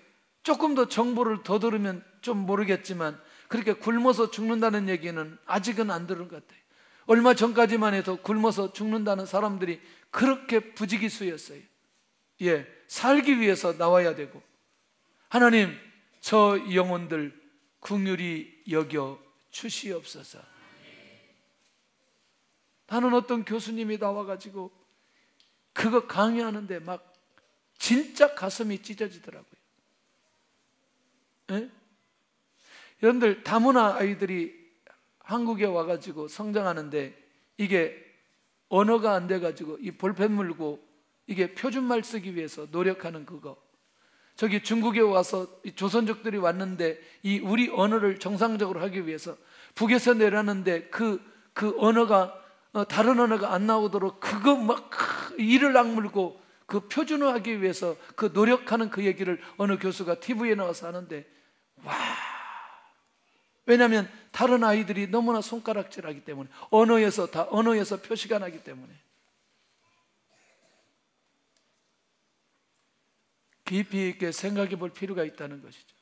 Speaker 1: 조금 더 정보를 더 들으면 좀 모르겠지만 그렇게 굶어서 죽는다는 얘기는 아직은 안 들은 것 같아요. 얼마 전까지만 해도 굶어서 죽는다는 사람들이 그렇게 부지기수였어요. 예, 살기 위해서 나와야 되고. 하나님, 저 영혼들 긍휼히 여겨 주시옵소서. 나는 어떤 교수님이 나와가지고 그거 강의하는데 막 진짜 가슴이 찢어지더라고요. 예? 여러분들 다문화 아이들이 한국에 와가지고 성장하는데 이게 언어가 안 돼가지고 이 볼펜 물고 이게 표준말 쓰기 위해서 노력하는 그거, 저기 중국에 와서 이 조선족들이 왔는데 이 우리 언어를 정상적으로 하기 위해서 북에서 내려왔는데 그 언어가 다른 언어가 안 나오도록 그거 막 이를 악물고 그 표준화하기 위해서 그 노력하는 그 얘기를 어느 교수가 TV에 나와서 하는데, 와, 왜냐하면 다른 아이들이 너무나 손가락질하기 때문에, 언어에서 표시가 나기 때문에. 깊이 있게 생각해 볼 필요가 있다는 것이죠.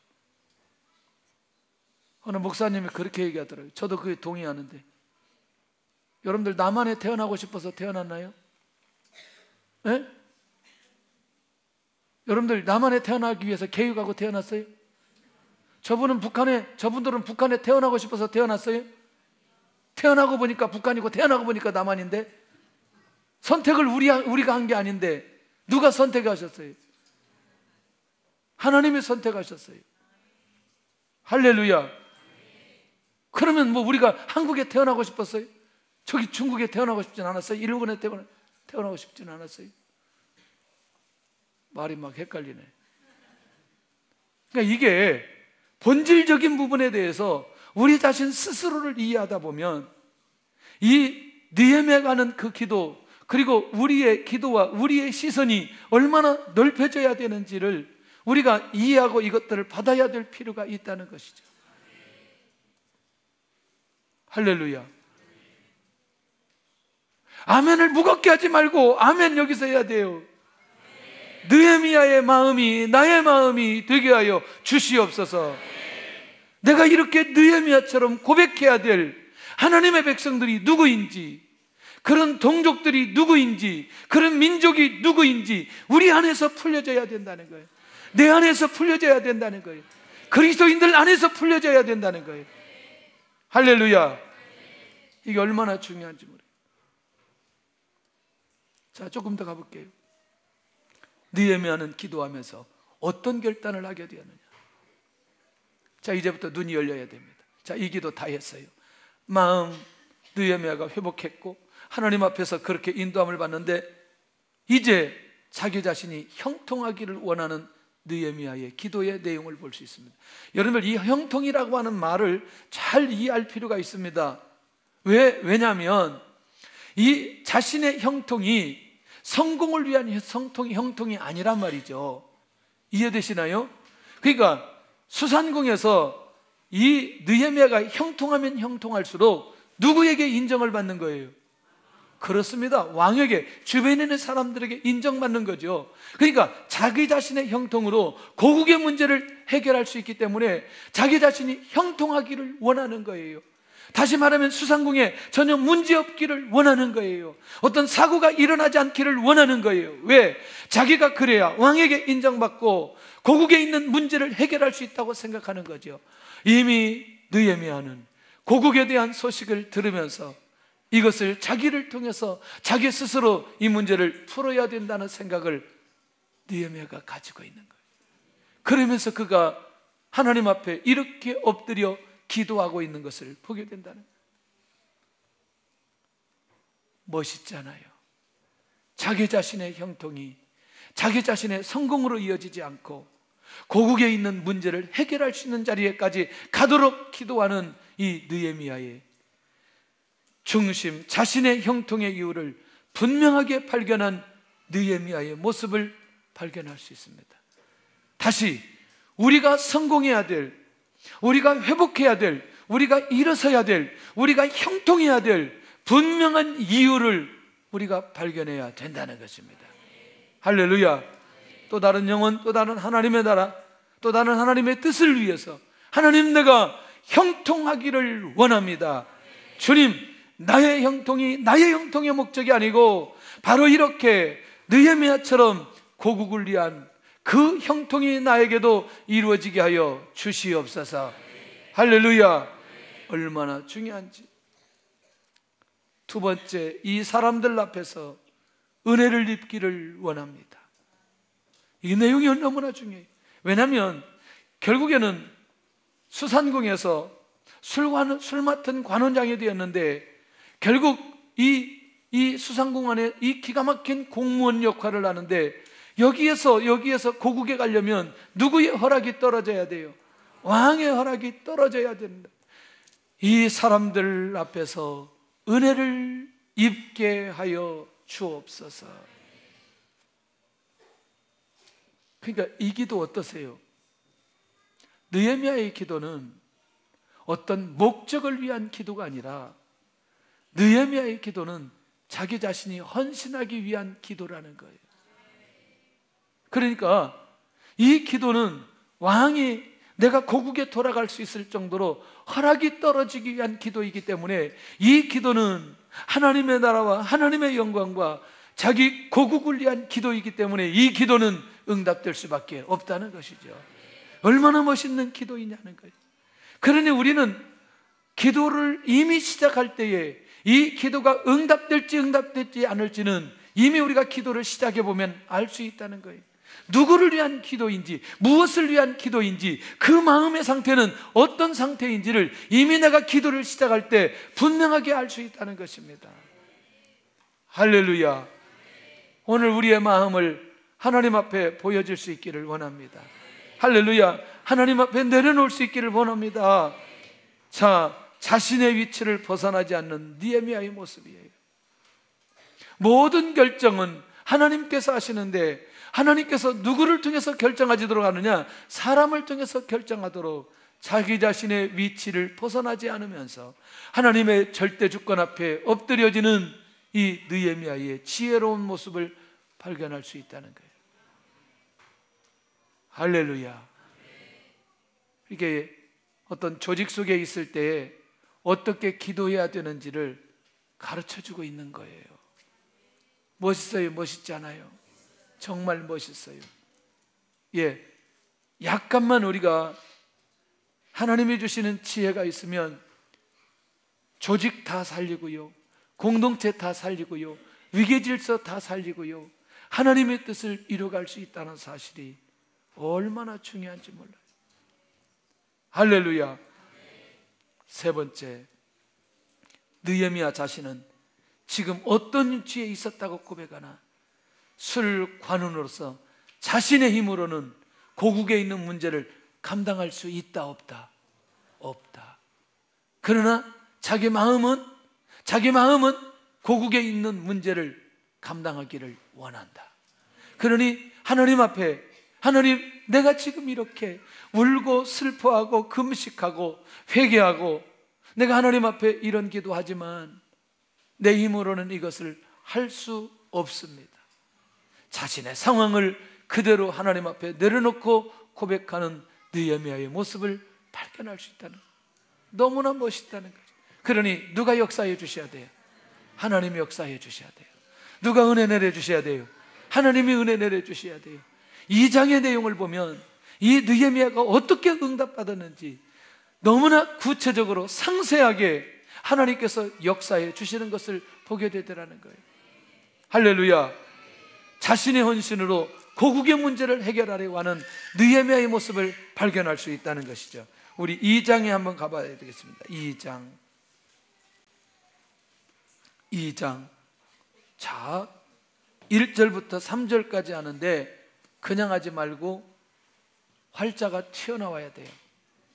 Speaker 1: 어느 목사님이 그렇게 얘기하더라고요. 저도 그에 동의하는데, 여러분들 남한에 태어나고 싶어서 태어났나요? 네? 여러분들 남한에 태어나기 위해서 계획하고 태어났어요? 저분들은 북한에 태어나고 싶어서 태어났어요? 태어나고 보니까 북한이고 태어나고 보니까 남한인데, 선택을 우리가 한 게 아닌데 누가 선택하셨어요? 하나님이 선택하셨어요. 할렐루야. 그러면 뭐 우리가 한국에 태어나고 싶었어요? 저기 중국에 태어나고 싶진 않았어요? 일본에 태어나고 싶진 않았어요? 말이 막 헷갈리네. 그러니까 이게 본질적인 부분에 대해서 우리 자신 스스로를 이해하다 보면 이 느헤미야가 하는 그 기도, 그리고 우리의 기도와 우리의 시선이 얼마나 넓혀져야 되는지를 우리가 이해하고 이것들을 받아야 될 필요가 있다는 것이죠. 할렐루야. 아멘을 무겁게 하지 말고 아멘 여기서 해야 돼요. 느헤미야의 마음이 나의 마음이 되게 하여 주시옵소서. 내가 이렇게 느헤미야처럼 고백해야 될 하나님의 백성들이 누구인지, 그런 동족들이 누구인지, 그런 민족이 누구인지 우리 안에서 풀려져야 된다는 거예요. 내 안에서 풀려져야 된다는 거예요. 그리스도인들 안에서 풀려져야 된다는 거예요. 할렐루야. 이게 얼마나 중요한지 모르겠어요. 자, 조금 더 가볼게요. 느헤미야는 기도하면서 어떤 결단을 하게 되었느냐. 자, 이제부터 눈이 열려야 됩니다. 자, 이 기도 다 했어요. 마음 느헤미야가 회복했고 하나님 앞에서 그렇게 인도함을 받는데, 이제 자기 자신이 형통하기를 원하는 느헤미야의 기도의 내용을 볼 수 있습니다. 여러분들, 이 형통이라고 하는 말을 잘 이해할 필요가 있습니다. 왜냐하면 이 자신의 형통이 성공을 위한 형통이 아니란 말이죠. 이해되시나요? 그러니까 수산궁에서 이 느헤미야가 형통하면 형통할수록 누구에게 인정을 받는 거예요? 그렇습니다. 왕에게, 주변에 있는 사람들에게 인정받는 거죠. 그러니까 자기 자신의 형통으로 고국의 문제를 해결할 수 있기 때문에 자기 자신이 형통하기를 원하는 거예요. 다시 말하면 수산궁에 전혀 문제 없기를 원하는 거예요. 어떤 사고가 일어나지 않기를 원하는 거예요. 왜? 자기가 그래야 왕에게 인정받고 고국에 있는 문제를 해결할 수 있다고 생각하는 거죠. 이미 느헤미야는 고국에 대한 소식을 들으면서 이것을 자기를 통해서 자기 스스로 이 문제를 풀어야 된다는 생각을 느헤미야가 가지고 있는 거예요. 그러면서 그가 하나님 앞에 이렇게 엎드려 기도하고 있는 것을 보게 된다는 거예요. 멋있잖아요. 자기 자신의 형통이 자기 자신의 성공으로 이어지지 않고 고국에 있는 문제를 해결할 수 있는 자리에까지 가도록 기도하는 이 느헤미야의 중심, 자신의 형통의 이유를 분명하게 발견한 느헤미야의 모습을 발견할 수 있습니다. 다시 우리가 성공해야 될, 우리가 회복해야 될, 우리가 일어서야 될, 우리가 형통해야 될 분명한 이유를 우리가 발견해야 된다는 것입니다. 할렐루야. 또 다른 영혼, 또 다른 하나님의 나라, 또 다른 하나님의 뜻을 위해서 하나님, 내가 형통하기를 원합니다. 주님, 나의 형통이 나의 형통의 목적이 아니고 바로 이렇게 느헤미야처럼 고국을 위한 그 형통이 나에게도 이루어지게 하여 주시옵소서. 할렐루야. 얼마나 중요한지. 두 번째, 이 사람들 앞에서 은혜를 입기를 원합니다. 이 내용이 너무나 중요해요. 왜냐하면 결국에는 수산궁에서 술 맡은 관원장이 되었는데 결국 이 수산궁 안에 이 기가 막힌 공무원 역할을 하는데 여기에서 고국에 가려면 누구의 허락이 떨어져야 돼요? 왕의 허락이 떨어져야 된다. 이 사람들 앞에서 은혜를 입게 하여 주옵소서. 그러니까 이 기도 어떠세요? 느헤미야의 기도는 어떤 목적을 위한 기도가 아니라 느헤미야의 기도는 자기 자신이 헌신하기 위한 기도라는 거예요. 그러니까 이 기도는 왕이 내가 고국에 돌아갈 수 있을 정도로 허락이 떨어지기 위한 기도이기 때문에 이 기도는 하나님의 나라와 하나님의 영광과 자기 고국을 위한 기도이기 때문에 이 기도는 응답될 수밖에 없다는 것이죠. 얼마나 멋있는 기도이냐는 거예요. 그러니 우리는 기도를 이미 시작할 때에 이 기도가 응답될지 않을지는 이미 우리가 기도를 시작해 보면 알 수 있다는 거예요. 누구를 위한 기도인지, 무엇을 위한 기도인지, 그 마음의 상태는 어떤 상태인지를 이미 내가 기도를 시작할 때 분명하게 알 수 있다는 것입니다. 할렐루야. 오늘 우리의 마음을 하나님 앞에 보여줄 수 있기를 원합니다. 할렐루야. 하나님 앞에 내려놓을 수 있기를 원합니다. 자, 자신의 위치를 벗어나지 않는 느헤미야의 모습이에요. 모든 결정은 하나님께서 하시는데 하나님께서 누구를 통해서 결정하도록 하느냐? 사람을 통해서 결정하도록 자기 자신의 위치를 벗어나지 않으면서 하나님의 절대 주권 앞에 엎드려지는 이 느헤미야의 지혜로운 모습을 발견할 수 있다는 거예요. 할렐루야. 이게 어떤 조직 속에 있을 때에 어떻게 기도해야 되는지를 가르쳐주고 있는 거예요. 멋있어요? 멋있지 않아요? 정말 멋있어요. 예, 약간만 우리가 하나님이 주시는 지혜가 있으면 조직 다 살리고요, 공동체 다 살리고요, 위계질서 다 살리고요, 하나님의 뜻을 이뤄갈 수 있다는 사실이 얼마나 중요한지 몰라요. 할렐루야. 세 번째, 느헤미야 자신은 지금 어떤 위치에 있었다고 고백하나? 술 관원으로서 자신의 힘으로는 고국에 있는 문제를 감당할 수 있다 없다? 없다. 그러나 자기 마음은 고국에 있는 문제를 감당하기를 원한다. 그러니 하나님 앞에 하나님, 내가 지금 이렇게 울고 슬퍼하고 금식하고 회개하고 내가 하나님 앞에 이런 기도하지만 내 힘으로는 이것을 할 수 없습니다. 자신의 상황을 그대로 하나님 앞에 내려놓고 고백하는 느헤미야의 모습을 발견할 수 있다는, 너무나 멋있다는 거죠. 그러니 누가 역사해 주셔야 돼요? 하나님이 역사해 주셔야 돼요. 누가 은혜 내려 주셔야 돼요? 하나님이 은혜 내려 주셔야 돼요. 2장의 내용을 보면 이 느헤미야가 어떻게 응답받았는지 너무나 구체적으로 상세하게 하나님께서 역사해 주시는 것을 보게 되더라는 거예요. 할렐루야. 자신의 헌신으로 고국의 문제를 해결하려고 하는 느헤미야의 모습을 발견할 수 있다는 것이죠. 우리 2장에 한번 가봐야 되겠습니다. 2장. 자, 1절부터 3절까지 하는데 그냥 하지 말고 활자가 튀어나와야 돼요.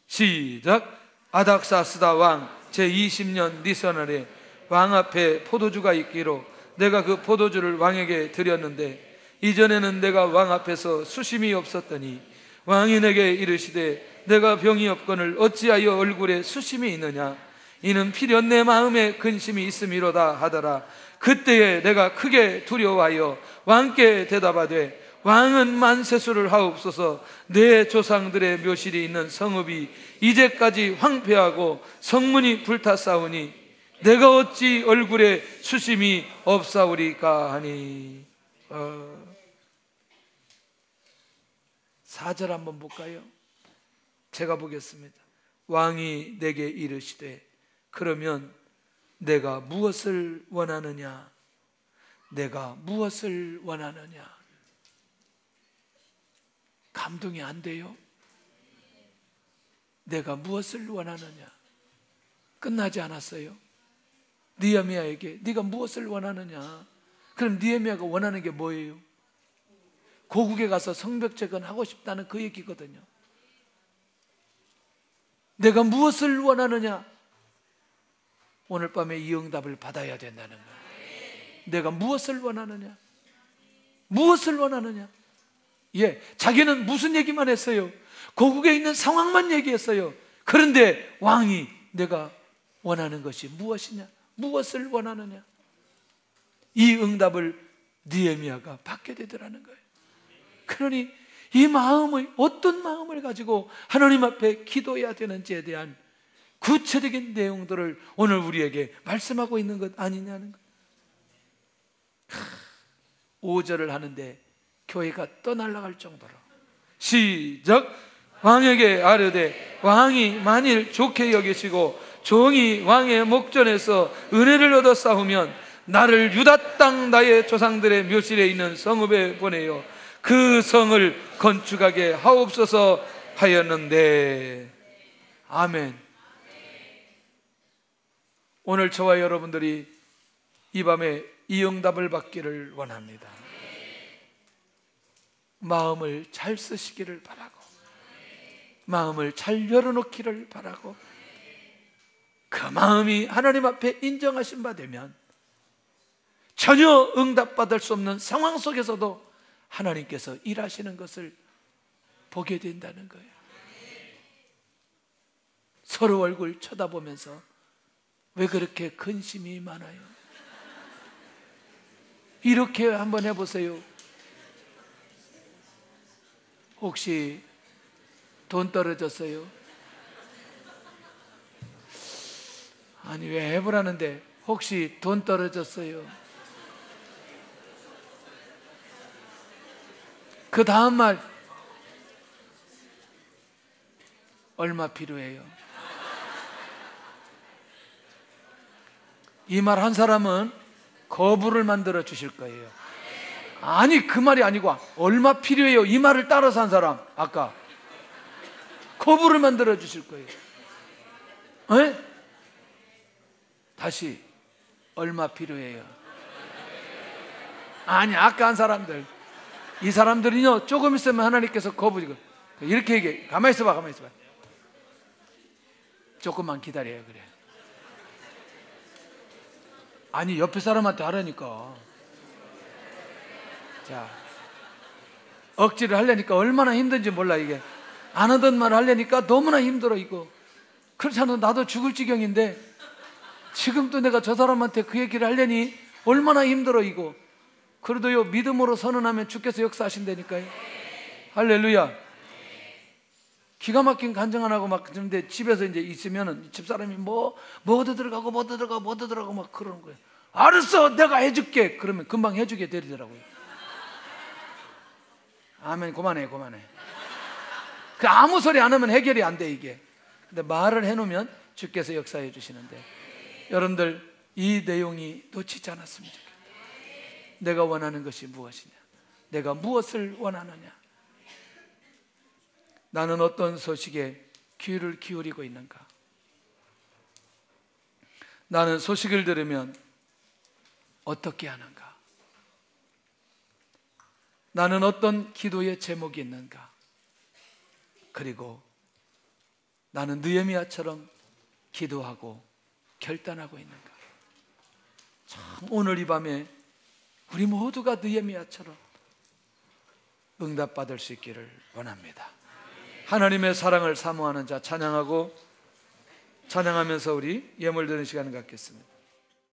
Speaker 1: 시작. 아닥사스다 왕 제20년 니산월에 왕 앞에 포도주가 있기로 내가 그 포도주를 왕에게 드렸는데 이전에는 내가 왕 앞에서 수심이 없었더니 왕이 내게 이르시되 내가 병이 없거늘 어찌하여 얼굴에 수심이 있느냐? 이는 필연 내 마음에 근심이 있음이로다 하더라. 그때에 내가 크게 두려워하여 왕께 대답하되 왕은 만세수를 하옵소서. 내 조상들의 묘실이 있는 성읍이 이제까지 황폐하고 성문이 불탔사오니 내가 어찌 얼굴에 수심이 없사오리까 하니. 4절 한번 볼까요? 제가 보겠습니다. 왕이 내게 이르시되 그러면 내가 무엇을 원하느냐? 내가 무엇을 원하느냐? 감동이 안 돼요? 내가 무엇을 원하느냐? 끝나지 않았어요. 느헤미야에게 네가 무엇을 원하느냐? 그럼 느헤미야가 원하는 게 뭐예요? 고국에 가서 성벽재건하고 싶다는 그 얘기거든요. 내가 무엇을 원하느냐? 오늘 밤에 이 응답을 받아야 된다는 거예요. 내가 무엇을 원하느냐? 무엇을 원하느냐? 예, 자기는 무슨 얘기만 했어요? 고국에 있는 상황만 얘기했어요. 그런데 왕이 내가 원하는 것이 무엇이냐? 무엇을 원하느냐? 이 응답을 느헤미야가 받게 되더라는 거예요. 그러니 이 마음의 어떤 마음을 가지고 하나님 앞에 기도해야 되는지에 대한 구체적인 내용들을 오늘 우리에게 말씀하고 있는 것 아니냐는 거예요. 5절을 하는데 교회가 떠날라갈 정도로. 시작. 왕에게 아뢰되 왕이 만일 좋게 여기시고 종이 왕의 목전에서 은혜를 얻어 싸우면 나를 유다 땅 나의 조상들의 묘실에 있는 성읍에 보내요 그 성을 건축하게 하옵소서 하였는데. 아멘. 오늘 저와 여러분들이 이 밤에 이 응답을 받기를 원합니다. 마음을 잘 쓰시기를 바라고, 마음을 잘 열어놓기를 바라고, 그 마음이 하나님 앞에 인정하신 바 되면 전혀 응답받을 수 없는 상황 속에서도 하나님께서 일하시는 것을 보게 된다는 거예요. 서로 얼굴 쳐다보면서 왜 그렇게 근심이 많아요? 이렇게 한번 해보세요. 혹시 돈 떨어졌어요? 아니 왜 해보라는데 혹시 돈 떨어졌어요? 그 다음 말 얼마 필요해요? 이 말 한 사람은 거부를 만들어 주실 거예요. 아니 그 말이 아니고 얼마 필요해요 이 말을 따라서 한 사람 아까 거부를 만들어 주실 거예요. 에? 다시 얼마 필요해요? 아니 아까 한 사람들, 이 사람들은요 조금 있으면 하나님께서 거부지고 이렇게 얘기해. 가만히 있어봐, 가만히 있어봐. 조금만 기다려요. 그래. 아니 옆에 사람한테 하라니까. 자, 억지를 하려니까 얼마나 힘든지 몰라. 이게 안 하던 말을 하려니까 너무나 힘들어. 이거 그렇잖아. 나도 죽을 지경인데 지금도 내가 저 사람한테 그 얘기를 하려니 얼마나 힘들어. 이거 그래도요, 믿음으로 선언하면 주께서 역사하신다니까요. 할렐루야. 기가 막힌 간증 안 하고 막 그런데 집에서 이제 있으면은 집사람이 뭐도 들어가고 뭐도 들어가고 뭐도 들어가고 막 그러는 거예요. 알았어, 내가 해줄게. 그러면 금방 해주게 되더라고요. 아멘. 그만해. 그 아무 소리 안 하면 해결이 안 돼 이게. 근데 말을 해놓으면 주께서 역사해 주시는데, 여러분들 이 내용이 놓치지 않았으면 좋겠다. 내가 원하는 것이 무엇이냐, 내가 무엇을 원하느냐, 나는 어떤 소식에 귀를 기울이고 있는가, 나는 소식을 들으면 어떻게 하는가, 나는 어떤 기도의 제목이 있는가, 그리고 나는 느헤미야처럼 기도하고 결단하고 있는가. 참 오늘 이 밤에 우리 모두가 느헤미야처럼 응답받을 수 있기를 원합니다. 하나님의 사랑을 사모하는 자 찬양하고, 찬양하면서 우리 예물 드리는 시간을 갖겠습니다.